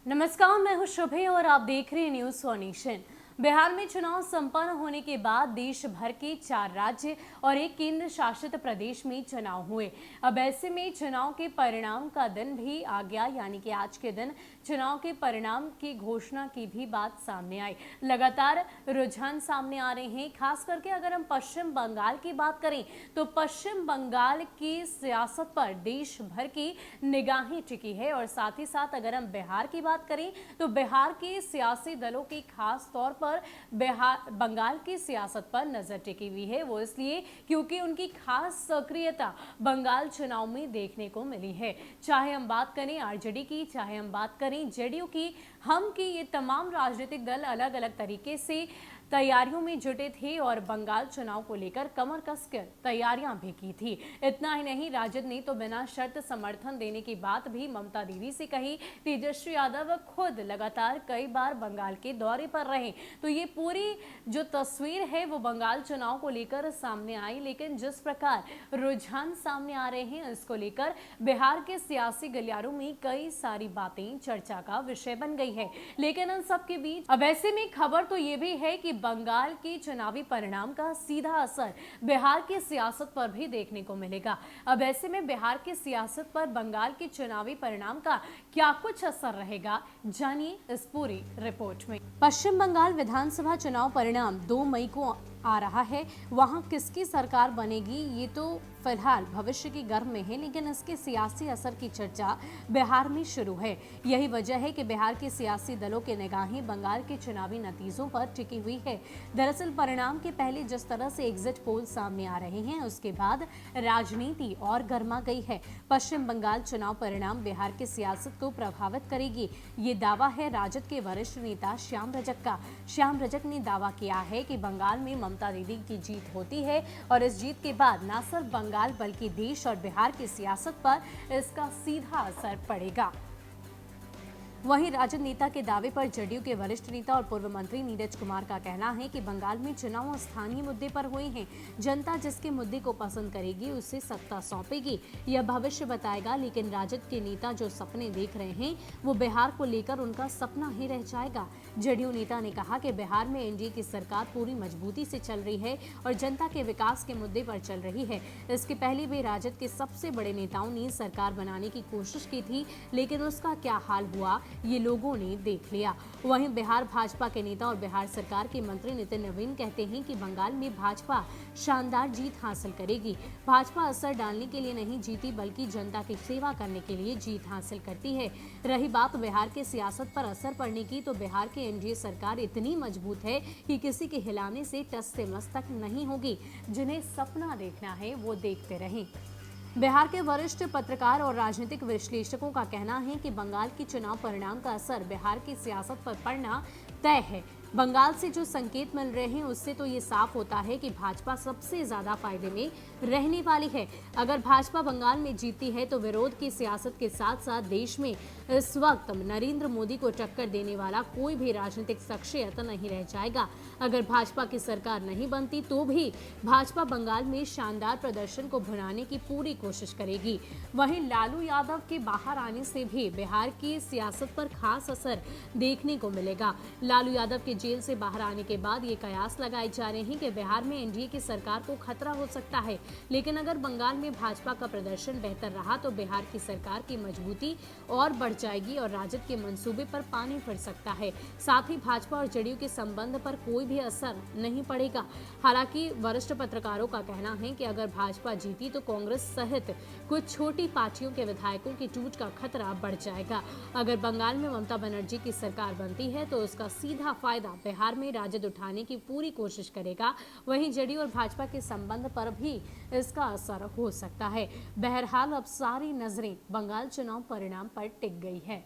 नमस्कार, मैं हूं शुभे और आप देख रहे हैं न्यूज फॉर नेशन। बिहार में चुनाव संपन्न होने के बाद देश भर के 4 राज्य और एक केंद्र शासित प्रदेश में चुनाव हुए। अब ऐसे में चुनाव के परिणाम का दिन भी आ गया, यानी कि आज के दिन चुनाव के परिणाम की घोषणा की भी बात सामने आई। लगातार रुझान सामने आ रहे हैं। खास करके अगर हम पश्चिम बंगाल की बात करें तो पश्चिम बंगाल की सियासत पर देश भर की निगाहें टिकी है और साथ ही साथ अगर हम बिहार की बात करें तो बिहार के सियासी दलों की खास तौर पर बिहार बंगाल की सियासत पर नजर टिकी हुई है। वो इसलिए क्योंकि उनकी खास सक्रियता बंगाल चुनाव में देखने को मिली है। चाहे हम बात करें आरजेडी की, चाहे हम बात करें जेडीयू की, हम की, ये तमाम राजनीतिक दल अलग अलग तरीके से तैयारियों में जुटे थे और बंगाल चुनाव को लेकर कमर कसकर तैयारियां भी की थी। इतना ही नहीं, राजद ने तो बिना शर्त समर्थन देने की बात भी ममता दीदी से कही। तेजस्वी यादव खुद लगातार कई बार बंगाल के दौरे पर रहे, तो ये पूरी जो तस्वीर है वो बंगाल चुनाव को लेकर सामने आई। लेकिन जिस प्रकार रुझान सामने आ रहे हैं, इसको लेकर बिहार के सियासी गलियारों में कई सारी बातें चर्चा का विषय बन गई है। लेकिन इन सब के बीच अब ऐसे में खबर तो ये भी है कि बंगाल के चुनावी परिणाम का सीधा असर बिहार की सियासत पर भी देखने को मिलेगा। अब ऐसे में बिहार की सियासत पर बंगाल के चुनावी परिणाम का क्या कुछ असर रहेगा, जानिए इस पूरी रिपोर्ट में। पश्चिम बंगाल विधानसभा चुनाव परिणाम 2 मई को आ रहा है। वहां किसकी सरकार बनेगी ये तो फिलहाल भविष्य की गर्भ में है, लेकिन इसके सियासी असर की चर्चा बिहार में शुरू है। यही वजह है कि बिहार के सियासी दलों की निगाहें बंगाल के चुनावी नतीजों पर टिकी हुई है। दरअसल परिणाम के पहले जिस तरह से एग्जिट पोल सामने आ रहे हैं, उसके बाद राजनीति और गर्मा गई है। पश्चिम बंगाल चुनाव परिणाम बिहार की सियासत को प्रभावित करेगी, ये दावा है राजद के वरिष्ठ नेता श्याम रजक का। श्याम रजक ने दावा किया है कि बंगाल में ममता दीदी की जीत होती है और इस जीत के बाद न सिर्फ बंगाल बल्कि देश और बिहार की सियासत पर इसका सीधा असर पड़ेगा। वहीं राजद नेता के दावे पर जेडीयू के वरिष्ठ नेता और पूर्व मंत्री नीरज कुमार का कहना है कि बंगाल में चुनाव स्थानीय मुद्दे पर हुए हैं। जनता जिसके मुद्दे को पसंद करेगी उसे सत्ता सौंपेगी, यह भविष्य बताएगा। लेकिन राजद के नेता जो सपने देख रहे हैं वो बिहार को लेकर उनका सपना ही रह जाएगा। जेडीयू नेता ने कहा कि बिहार में एनडीए की सरकार पूरी मजबूती से चल रही है और जनता के विकास के मुद्दे पर चल रही है। इसके पहले भी राजद के सबसे बड़े नेताओं ने सरकार बनाने की कोशिश की थी, लेकिन उसका क्या हाल हुआ ये लोगों ने देख लिया। वहीं बिहार भाजपा के नेता और बिहार सरकार के मंत्री नितिन नवीन कहते हैं कि बंगाल में भाजपा शानदार जीत हासिल करेगी। भाजपा असर डालने के लिए नहीं जीती, बल्कि जनता की सेवा करने के लिए जीत हासिल करती है। रही बात बिहार के सियासत पर असर पड़ने की, तो बिहार की एनडीए सरकार इतनी मजबूत है कि किसी के हिलाने से टस से मस तक नहीं होगी। जिन्हें सपना देखना है वो देखते रहें। बिहार के वरिष्ठ पत्रकार और राजनीतिक विश्लेषकों का कहना है कि बंगाल की चुनाव परिणाम का असर बिहार की सियासत पर पड़ना तय है। बंगाल से जो संकेत मिल रहे हैं उससे तो ये साफ होता है कि भाजपा सबसे ज्यादा फायदे में रहने वाली है। अगर भाजपा बंगाल में जीतती है तो विरोध की सियासत के साथ साथ देश में इस वक्त नरेंद्र मोदी को टक्कर देने वाला कोई भी राजनीतिक शख्सियत नहीं रह जाएगा। अगर भाजपा की सरकार नहीं बनती तो भी भाजपा बंगाल में शानदार प्रदर्शन को भुनाने की पूरी कोशिश करेगी। वहीं लालू यादव के बाहर आने से भी बिहार की सियासत पर खास असर देखने को मिलेगा। लालू यादव के जेल से बाहर आने के बाद ये कयास लगाए जा रहे हैं कि बिहार में एनडीए की सरकार को खतरा हो सकता है। लेकिन अगर बंगाल में भाजपा का प्रदर्शन बेहतर रहा तो बिहार की सरकार की मजबूती और बढ़ जाएगी और राजद के मंसूबे पर पानी फिर सकता है। साथ ही भाजपा और जेडीयू के संबंध पर कोई भी असर नहीं पड़ेगा। हालांकि वरिष्ठ पत्रकारों का कहना है कि अगर भाजपा जीती तो कांग्रेस सहित कुछ छोटी पार्टियों के विधायकों की टूट का खतरा बढ़ जाएगा। अगर बंगाल में ममता बनर्जी की सरकार बनती है तो उसका सीधा फायदा बिहार में राजद उठाने की पूरी कोशिश करेगा। वहीं जेडीयू और भाजपा के संबंध पर भी इसका असर हो सकता है। बहरहाल अब सारी नजरें बंगाल चुनाव परिणाम पर टिक गई है।